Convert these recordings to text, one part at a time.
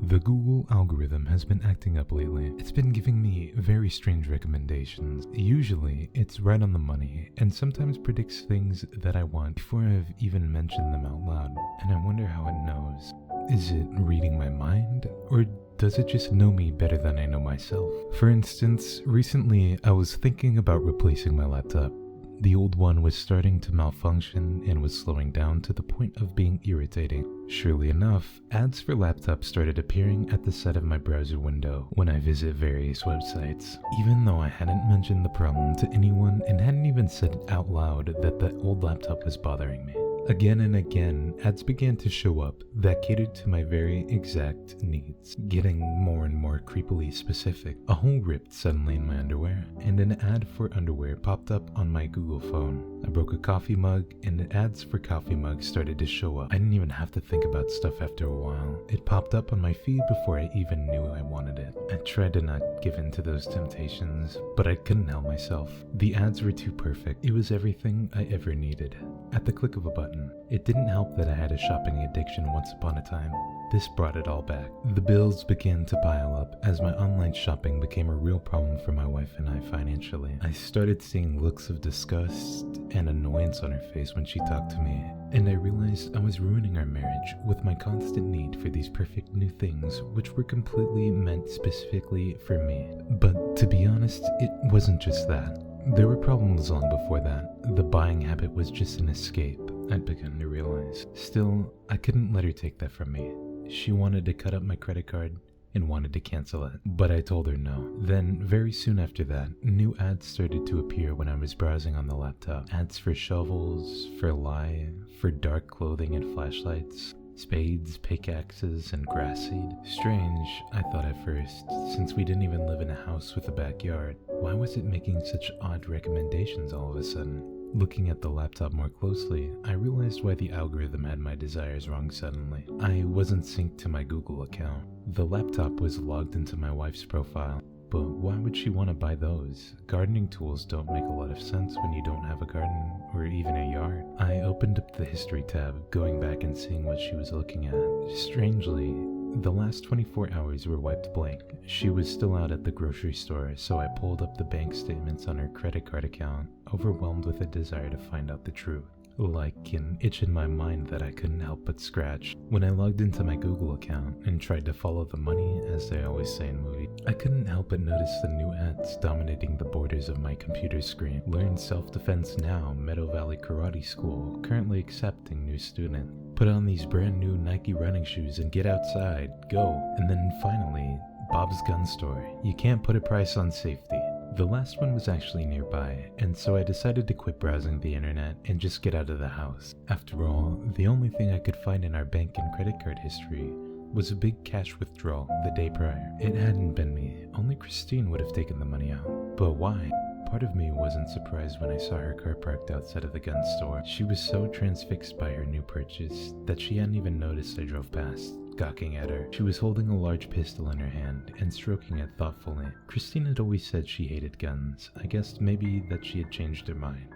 The Google algorithm has been acting up lately. It's been giving me very strange recommendations. Usually, it's right on the money, and sometimes predicts things that I want before I've even mentioned them out loud, and I wonder how it knows. Is it reading my mind, or does it just know me better than I know myself? For instance, recently I was thinking about replacing my laptop. The old one was starting to malfunction and was slowing down to the point of being irritating. Surely enough, ads for laptops started appearing at the side of my browser window when I visit various websites. Even though I hadn't mentioned the problem to anyone and hadn't even said out loud that the old laptop was bothering me. Again and again, ads began to show up that catered to my very exact needs, getting more and more creepily specific. A hole ripped suddenly in my underwear, and an ad for underwear popped up on my Google phone. I broke a coffee mug, and the ads for coffee mugs started to show up. I didn't even have to think about stuff after a while. It popped up on my feed before I even knew I wanted it. I tried to not give in to those temptations, but I couldn't help myself. The ads were too perfect. It was everything I ever needed. At the click of a button. It didn't help that I had a shopping addiction once upon a time. This brought it all back. The bills began to pile up as my online shopping became a real problem for my wife and I financially. I started seeing looks of disgust and annoyance on her face when she talked to me, and I realized I was ruining our marriage with my constant need for these perfect new things which were completely meant specifically for me. But to be honest, it wasn't just that. There were problems long before that. The buying habit was just an escape, I'd begun to realize. Still, I couldn't let her take that from me. She wanted to cut up my credit card and wanted to cancel it, but I told her no. Then, very soon after that, new ads started to appear when I was browsing on the laptop. Ads for shovels, for lye, for dark clothing and flashlights, spades, pickaxes, and grass seed. Strange, I thought at first, since we didn't even live in a house with a backyard. Why was it making such odd recommendations all of a sudden? Looking at the laptop more closely, I realized why the algorithm had my desires wrong suddenly. I wasn't synced to my Google account. The laptop was logged into my wife's profile. But why would she want to buy those? Gardening tools don't make a lot of sense when you don't have a garden or even a yard. I opened up the history tab, going back and seeing what she was looking at. Strangely, the last 24 hours were wiped blank. She was still out at the grocery store, so I pulled up the bank statements on her credit card account, overwhelmed with a desire to find out the truth. Like an itch in my mind that I couldn't help but scratch. When I logged into my Google account and tried to follow the money, as they always say in movies, I couldn't help but notice the new ads dominating the borders of my computer screen. Learn self-defense now, Meadow Valley Karate School, currently accepting new student. Put on these brand new Nike running shoes and get outside, go. And then finally, Bob's Gun Store. You can't put a price on safety. The last one was actually nearby, and so I decided to quit browsing the internet and just get out of the house. After all, the only thing I could find in our bank and credit card history was a big cash withdrawal the day prior. It hadn't been me, only Christine would have taken the money out. But why? Part of me wasn't surprised when I saw her car parked outside of the gun store. She was so transfixed by her new purchase that she hadn't even noticed I drove past, gawking at her. She was holding a large pistol in her hand and stroking it thoughtfully. Christine had always said she hated guns. I guessed maybe that she had changed her mind.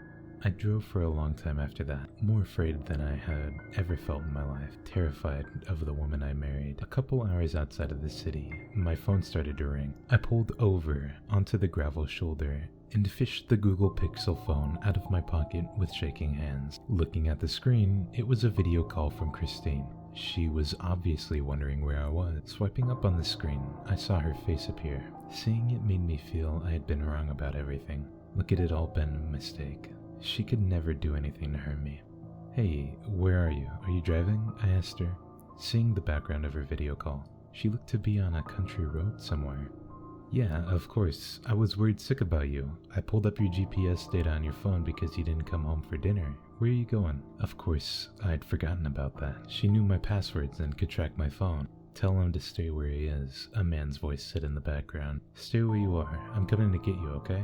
I drove for a long time after that, more afraid than I had ever felt in my life, terrified of the woman I married. A couple hours outside of the city, my phone started to ring. I pulled over onto the gravel shoulder and fished the Google Pixel phone out of my pocket with shaking hands. Looking at the screen, it was a video call from Christine. She was obviously wondering where I was. Swiping up on the screen, I saw her face appear. Seeing it made me feel I had been wrong about everything. Like it had all been a mistake. She could never do anything to hurt me. "Hey, where are you? Are you driving?" I asked her, seeing the background of her video call. She looked to be on a country road somewhere. "Yeah, of course. I was worried sick about you. I pulled up your GPS data on your phone because you didn't come home for dinner. Where are you going?" Of course, I'd forgotten about that. She knew my passwords and could track my phone. "Tell him to stay where he is," a man's voice said in the background. "Stay where you are. I'm coming to get you, okay?"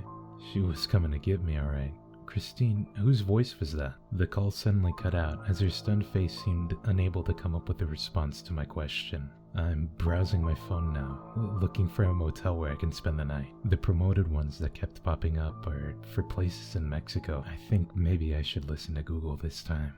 She was coming to get me, alright. Christine, whose voice was that? The call suddenly cut out as her stunned face seemed unable to come up with a response to my question. I'm browsing my phone now, looking for a motel where I can spend the night. The promoted ones that kept popping up are for places in Mexico. I think maybe I should listen to Google this time.